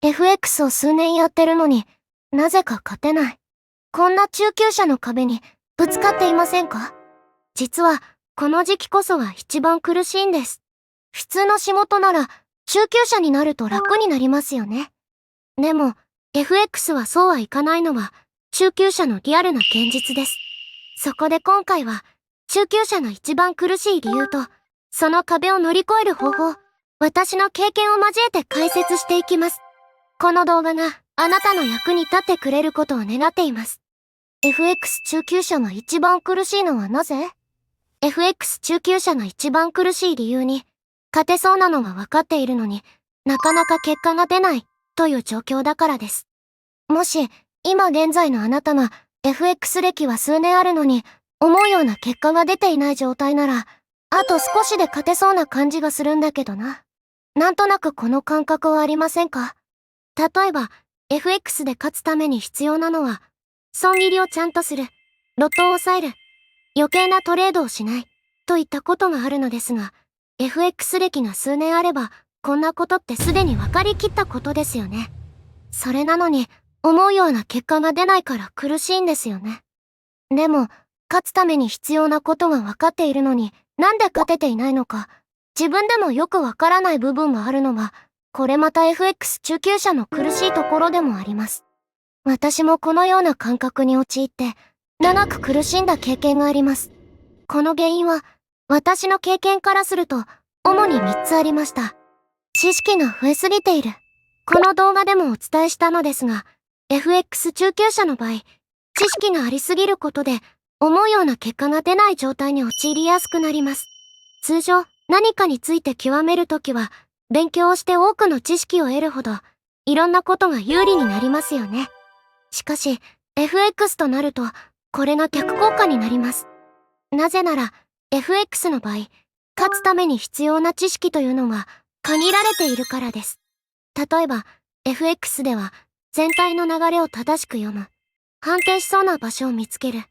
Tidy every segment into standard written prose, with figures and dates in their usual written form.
FX を数年やってるのになぜか勝てない。こんな中級者の壁にぶつかっていませんか？実はこの時期こそが一番苦しいんです。普通の仕事なら中級者になると楽になりますよね。でも FX はそうはいかないのは中級者のリアルな現実です。そこで今回は中級者の一番苦しい理由とその壁を乗り越える方法、私の経験を交えて解説していきます。この動画があなたの役に立ってくれることを願っています。FX 中級者が一番苦しいのはなぜ？ FX 中級者が一番苦しい理由に、勝てそうなのが分かっているのになかなか結果が出ないという状況だからです。もし今現在のあなたが FX 歴は数年あるのに思うような結果が出ていない状態なら、あと少しで勝てそうな感じがするんだけどな。なんとなくこの感覚はありませんか？例えば FX で勝つために必要なのは、損切りをちゃんとする、ロットを抑える、余計なトレードをしないといったことがあるのですが、 FX 歴が数年あればこんなことってすでに分かりきったことですよね。それなのに思うような結果が出ないから苦しいんですよね。でも勝つために必要なことが分かっているのになんで勝てていないのか、自分でもよくわからない部分があるのは、これまた FX 中級者の苦しいところでもあります。私もこのような感覚に陥って長く苦しんだ経験があります。この原因は私の経験からすると主に3つありました。知識が増えすぎている。この動画でもお伝えしたのですが、FX 中級者の場合、知識がありすぎることで思うような結果が出ない状態に陥りやすくなります。通常何かについて極めるときは勉強をして多くの知識を得るほどいろんなことが有利になりますよね。しかし FX となるとこれが逆効果になります。なぜなら FX の場合、勝つために必要な知識というのは限られているからです。例えば FX では全体の流れを正しく読む、反転しそうな場所を見つける、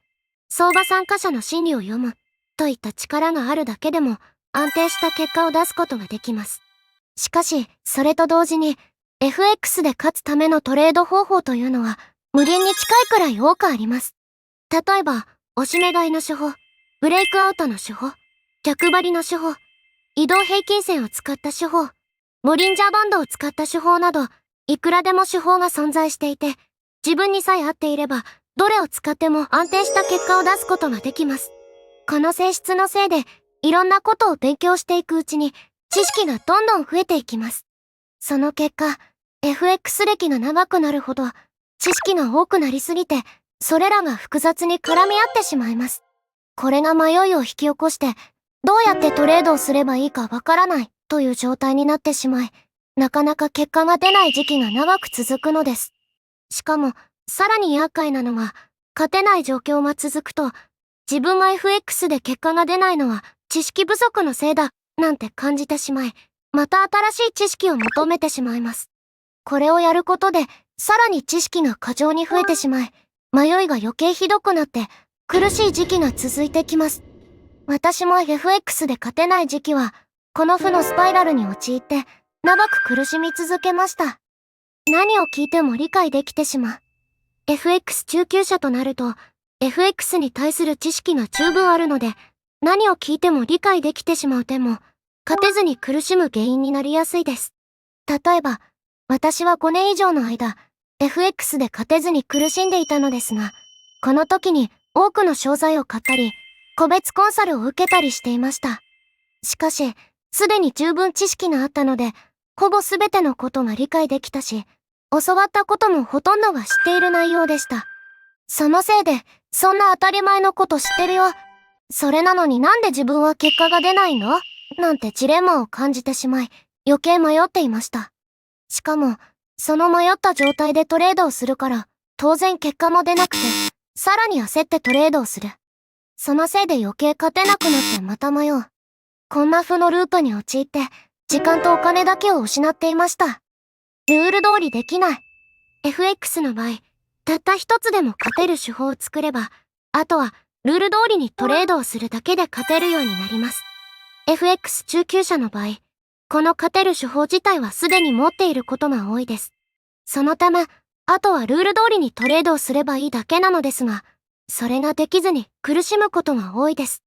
相場参加者の心理を読むといった力があるだけでも安定した結果を出すことができます。しかしそれと同時に FX で勝つためのトレード方法というのは無限に近いくらい多くあります。例えば押し目買いの手法、ブレイクアウトの手法、逆張りの手法、移動平均線を使った手法、ボリンジャーバンドを使った手法など、いくらでも手法が存在していて、自分にさえ合っていればどれを使っても安定した結果を出すことができます。この性質のせいでいろんなことを勉強していくうちに知識がどんどん増えていきます。その結果 FX 歴が長くなるほど知識が多くなりすぎて、それらが複雑に絡み合ってしまいます。これが迷いを引き起こして、どうやってトレードをすればいいかわからないという状態になってしまい、なかなか結果が出ない時期が長く続くのです。しかもさらに厄介なのは、勝てない状況が続くと、自分が FX で結果が出ないのは知識不足のせいだなんて感じてしまい、また新しい知識を求めてしまいます。これをやることでさらに知識が過剰に増えてしまい、迷いが余計ひどくなって苦しい時期が続いてきます。私も FX で勝てない時期はこの負のスパイラルに陥って長く苦しみ続けました。何を聞いても理解できてしまう。FX 中級者となると FX に対する知識が十分あるので、何を聞いても理解できてしまう点も勝てずに苦しむ原因になりやすいです。例えば私は5年以上の間 FX で勝てずに苦しんでいたのですが、この時に多くの商材を買ったり個別コンサルを受けたりしていました。しかしすでに十分知識があったので、ほぼ全てのことが理解できたし、教わったこともほとんどが知っている内容でした。そのせいで、そんな当たり前のこと知ってるよ。それなのになんで自分は結果が出ないの？なんてジレンマを感じてしまい、余計迷っていました。しかも、その迷った状態でトレードをするから、当然結果も出なくて、さらに焦ってトレードをする。そのせいで余計勝てなくなってまた迷う。こんな負のループに陥って、時間とお金だけを失っていました。ルール通りできない。FX の場合、たった一つでも勝てる手法を作れば、あとはルール通りにトレードをするだけで勝てるようになります。FX 中級者の場合、この勝てる手法自体はすでに持っていることが多いです。そのため、あとはルール通りにトレードをすればいいだけなのですが、それができずに苦しむことが多いです。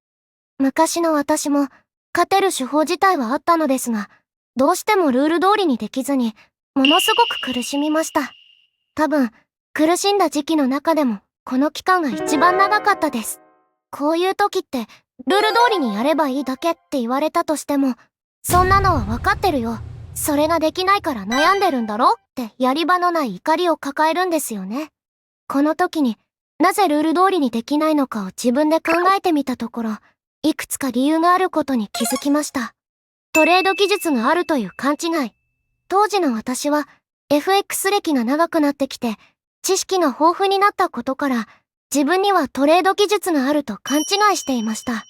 昔の私も、勝てる手法自体はあったのですが、どうしてもルール通りにできずに、ものすごく苦しみました。多分、苦しんだ時期の中でも、この期間が一番長かったです。こういう時って、ルール通りにやればいいだけって言われたとしても、そんなのは分かってるよ。それができないから悩んでるんだろってやり場のない怒りを抱えるんですよね。この時に、なぜルール通りにできないのかを自分で考えてみたところ、いくつか理由があることに気づきました。トレード技術があるという勘違い。当時の私は FX 歴が長くなってきて、知識が豊富になったことから、自分にはトレード技術があると勘違いしていました。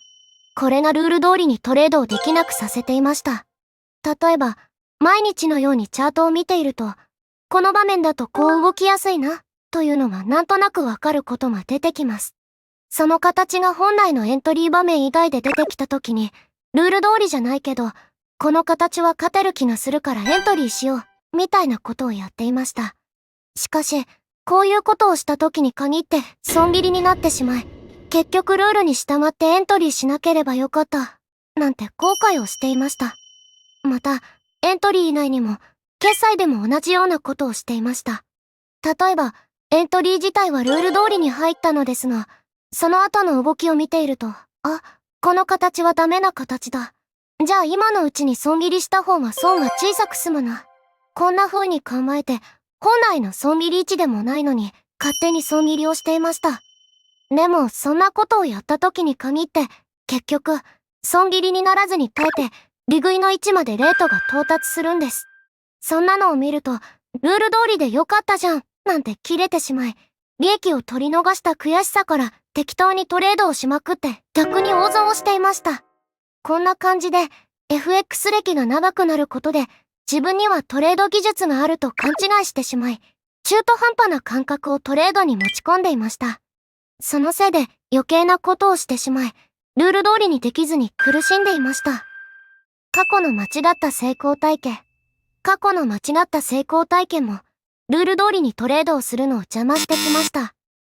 これがルール通りにトレードをできなくさせていました。例えば、毎日のようにチャートを見ていると、この場面だとこう動きやすいな、というのがなんとなくわかることが出てきます。その形が本来のエントリー場面以外で出てきた時に、ルール通りじゃないけど、この形は勝てる気がするからエントリーしよう、みたいなことをやっていました。しかし、こういうことをした時に限って損切りになってしまい、結局ルールに従ってエントリーしなければよかった、なんて後悔をしていました。また、エントリー以外にも、決済でも同じようなことをしていました。例えば、エントリー自体はルール通りに入ったのですが、その後の動きを見ていると、この形はダメな形だ。じゃあ今のうちに損切りした方が損が小さく済むな。こんな風に考えて、本来の損切り位置でもないのに、勝手に損切りをしていました。でも、そんなことをやった時に限って、結局、損切りにならずに耐えて、利食いの位置までレートが到達するんです。そんなのを見ると、ルール通りでよかったじゃん、なんて切れてしまい、利益を取り逃した悔しさから適当にトレードをしまくって逆に大損をしていました。こんな感じで FX 歴が長くなることで自分にはトレード技術があると勘違いしてしまい、中途半端な感覚をトレードに持ち込んでいました。そのせいで余計なことをしてしまい、ルール通りにできずに苦しんでいました。過去の間違った成功体験。過去の間違った成功体験も、ルール通りにトレードをするのを邪魔してきました。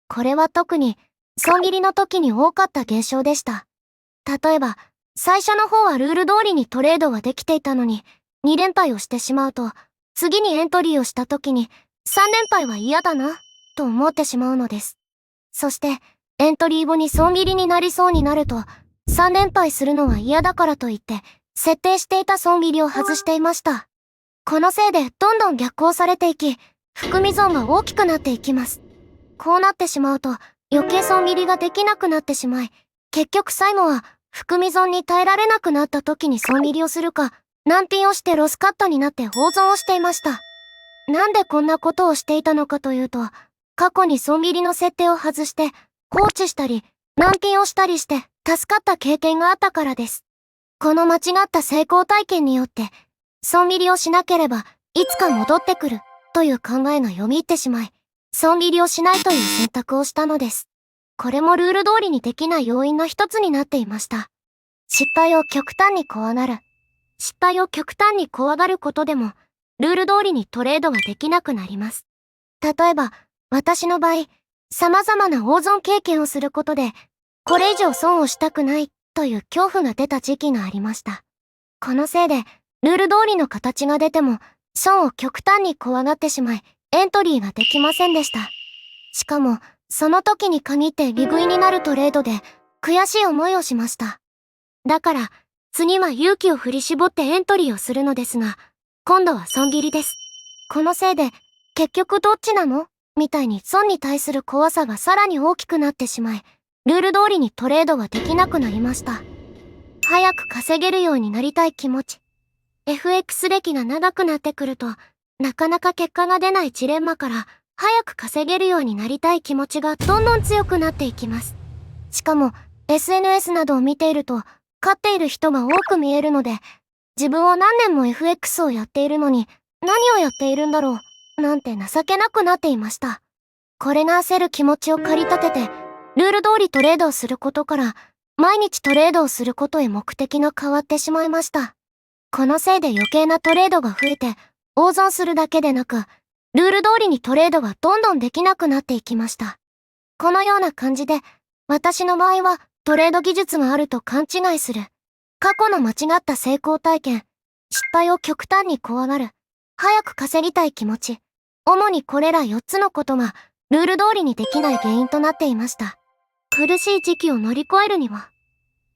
これは特に、損切りの時に多かった現象でした。例えば、最初の方はルール通りにトレードができていたのに、2連敗をしてしまうと、次にエントリーをした時に、3連敗は嫌だな、と思ってしまうのです。そして、エントリー後に損切りになりそうになると、3連敗するのは嫌だからといって、設定していた損切りを外していました。このせいでどんどん逆行されていき、含み損が大きくなっていきます。こうなってしまうと余計損切りができなくなってしまい、結局最後は含み損に耐えられなくなった時に損切りをするか、難品をしてロスカットになって大損をしていました。なんでこんなことをしていたのかというと、過去に損切りの設定を外して放置したり、難品をしたりして助かった経験があったからです。この間違った成功体験によって、損切りをしなければいつか戻ってくるという考えがよみ入ってしまい、損切りをしないという選択をしたのです。これもルール通りにできない要因の一つになっていました。失敗を極端に怖がる。失敗を極端に怖がることでも、ルール通りにトレードができなくなります。例えば、私の場合、様々な大損経験をすることで、これ以上損をしたくないという恐怖が出た時期がありました。このせいで、ルール通りの形が出ても、損を極端に怖がってしまい、エントリーができませんでした。しかも、その時に限って利食いになるトレードで、悔しい思いをしました。だから、次は勇気を振り絞ってエントリーをするのですが、今度は損切りです。このせいで、結局どっちなのみたいに損に対する怖さがさらに大きくなってしまい、ルール通りにトレードができなくなりました。早く稼げるようになりたい気持ち。FX 歴が長くなってくると、なかなか結果が出ないジレンマから、早く稼げるようになりたい気持ちがどんどん強くなっていきます。しかも、SNS などを見ていると、勝っている人が多く見えるので、自分は何年も FX をやっているのに、何をやっているんだろう、なんて情けなくなっていました。これが焦る気持ちを駆り立てて、ルール通りトレードをすることから、毎日トレードをすることへ目的が変わってしまいました。このせいで余計なトレードが増えて、大損するだけでなく、ルール通りにトレードはどんどんできなくなっていきました。このような感じで、私の場合はトレード技術があると勘違いする。過去の間違った成功体験、失敗を極端に怖がる。早く稼ぎたい気持ち。主にこれら4つのことがルール通りにできない原因となっていました。苦しい時期を乗り越えるには、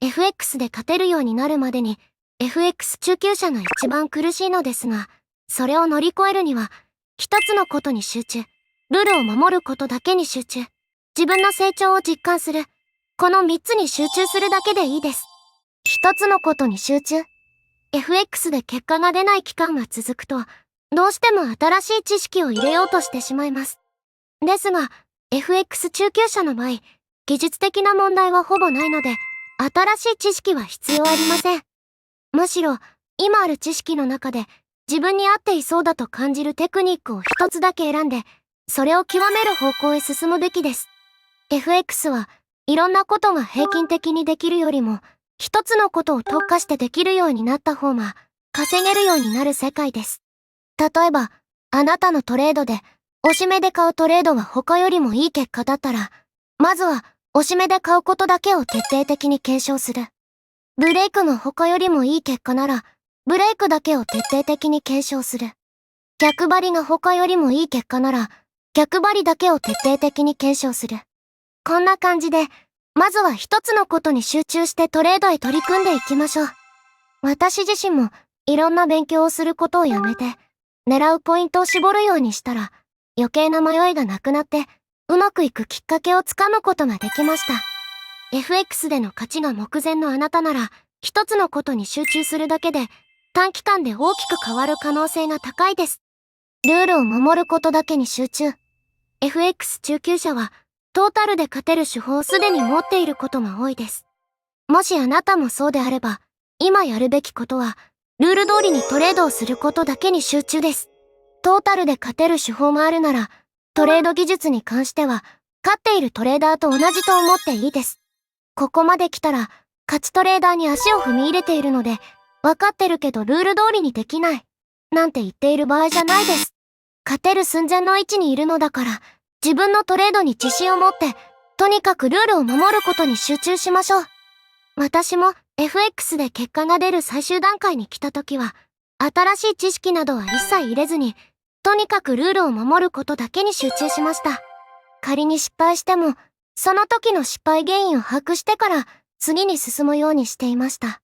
FX で勝てるようになるまでに FX 中級者が一番苦しいのですが、それを乗り越えるには、一つのことに集中。ルールを守ることだけに集中。自分の成長を実感する。この3つに集中するだけでいいです。一つのことに集中。FX で結果が出ない期間が続くと、どうしても新しい知識を入れようとしてしまいます。ですが、FX 中級者の場合、技術的な問題はほぼないので、新しい知識は必要ありません。むしろ、今ある知識の中で、自分に合っていそうだと感じるテクニックを一つだけ選んで、それを極める方向へ進むべきです。FX はいろんなことが平均的にできるよりも、一つのことを特化してできるようになった方が、稼げるようになる世界です。例えば、あなたのトレードで、押し目で買うトレードが他よりもいい結果だったら、まずは、押し目で買うことだけを徹底的に検証する。ブレイクが他よりもいい結果なら、ブレイクだけを徹底的に検証する。逆張りが他よりもいい結果なら、逆張りだけを徹底的に検証する。こんな感じで、まずは一つのことに集中してトレードへ取り組んでいきましょう。私自身も、いろんな勉強をすることをやめて、狙うポイントを絞るようにしたら、余計な迷いがなくなって、うまくいくきっかけをつかむことができました。FX での勝ちが目前のあなたなら、一つのことに集中するだけで、短期間で大きく変わる可能性が高いです。ルールを守ることだけに集中。FX 中級者は、トータルで勝てる手法をすでに持っていることが多いです。もしあなたもそうであれば、今やるべきことは、ルール通りにトレードをすることだけに集中です。トータルで勝てる手法があるなら、トレード技術に関しては、勝っているトレーダーと同じと思っていいです。ここまで来たら、勝ちトレーダーに足を踏み入れているので、分かってるけどルール通りにできない。なんて言っている場合じゃないです。勝てる寸前の位置にいるのだから、自分のトレードに自信を持って、とにかくルールを守ることに集中しましょう。私も FX で結果が出る最終段階に来た時は、新しい知識などは一切入れずに、とにかくルールを守ることだけに集中しました。仮に失敗しても、その時の失敗原因を把握してから次に進むようにしていました。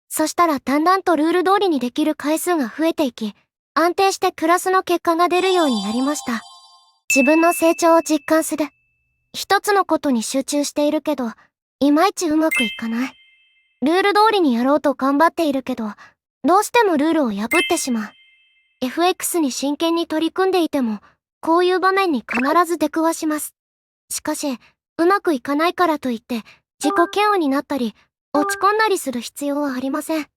そしたらだんだんとルール通りにできる回数が増えていき、安定してプラスの結果が出るようになりました。自分の成長を実感する。一つのことに集中しているけど、いまいちうまくいかない。ルール通りにやろうと頑張っているけど、どうしてもルールを破ってしまう。FX に真剣に取り組んでいても、こういう場面に必ず出くわします。しかし、うまくいかないからといって、自己嫌悪になったり、落ち込んだりする必要はありません。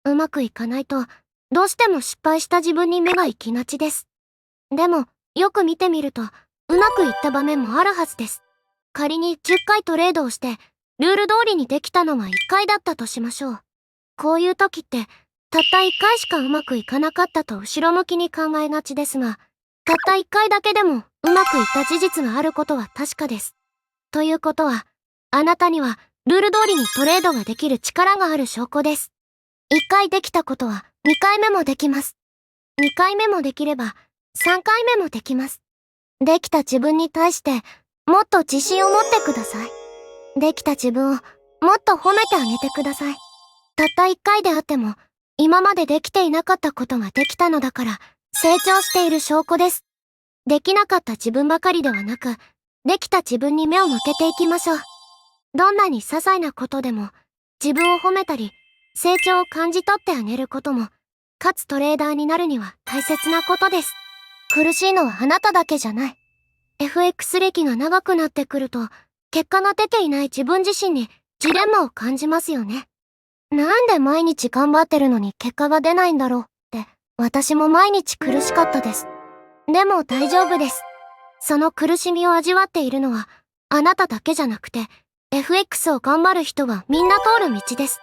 うまくいかないと、どうしても失敗した自分に目が行きがちです。でも、よく見てみると、うまくいった場面もあるはずです。仮に10回トレードをして、ルール通りにできたのは1回だったとしましょう。こういう時って、たった1回しかうまくいかなかったと後ろ向きに考えがちですが、たった1回だけでもうまくいった事実があることは確かです。ということは、あなたにはルール通りにトレードができる力がある証拠です。1回できたことは2回目もできます。2回目もできれば3回目もできます。できた自分に対してもっと自信を持ってください。できた自分をもっと褒めてあげてください。たった1回であっても今までできていなかったことができたのだから成長している証拠です。できなかった自分ばかりではなく、できた自分に目を向けていきましょう。どんなに些細なことでも自分を褒めたり成長を感じ取ってあげることも勝つトレーダーになるには大切なことです。苦しいのはあなただけじゃない。FX 歴が長くなってくると結果が出ていない自分自身にジレンマを感じますよね。なんで毎日頑張ってるのに結果が出ないんだろうって私も毎日苦しかったです。でも大丈夫です。その苦しみを味わっているのはあなただけじゃなくてFX を頑張る人はみんな通る道です。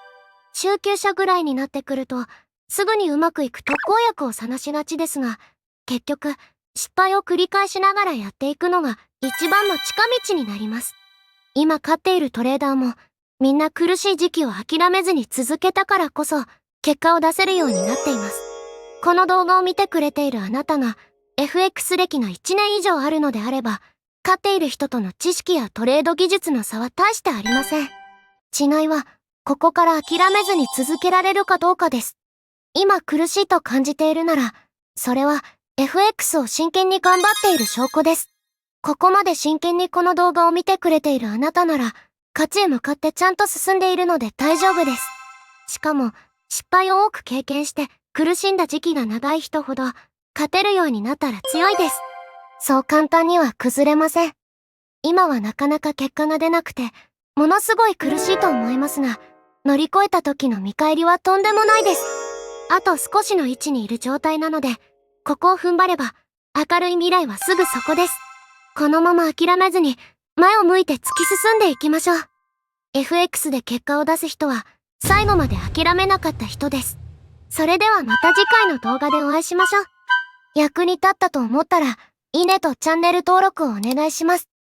中級者ぐらいになってくると、すぐにうまくいく特効薬を探しがちですが、結局、失敗を繰り返しながらやっていくのが一番の近道になります。今勝っているトレーダーもみんな苦しい時期を諦めずに続けたからこそ結果を出せるようになっています。この動画を見てくれているあなたが FX 歴が1年以上あるのであれば、勝っている人との知識やトレード技術の差は大してありません。違いはここから諦めずに続けられるかどうかです。今苦しいと感じているなら、それは FX を真剣に頑張っている証拠です。ここまで真剣にこの動画を見てくれているあなたなら、勝ちへ向かってちゃんと進んでいるので大丈夫です。しかも、失敗を多く経験して苦しんだ時期が長い人ほど、勝てるようになったら強いです。そう簡単には崩れません。今はなかなか結果が出なくて、ものすごい苦しいと思いますが、乗り越えた時の見返りはとんでもないです。あと少しの位置にいる状態なので、ここを踏ん張れば、明るい未来はすぐそこです。このまま諦めずに、前を向いて突き進んでいきましょう。FX で結果を出す人は、最後まで諦めなかった人です。それではまた次回の動画でお会いしましょう。役に立ったと思ったら、いいねとチャンネル登録をお願いします。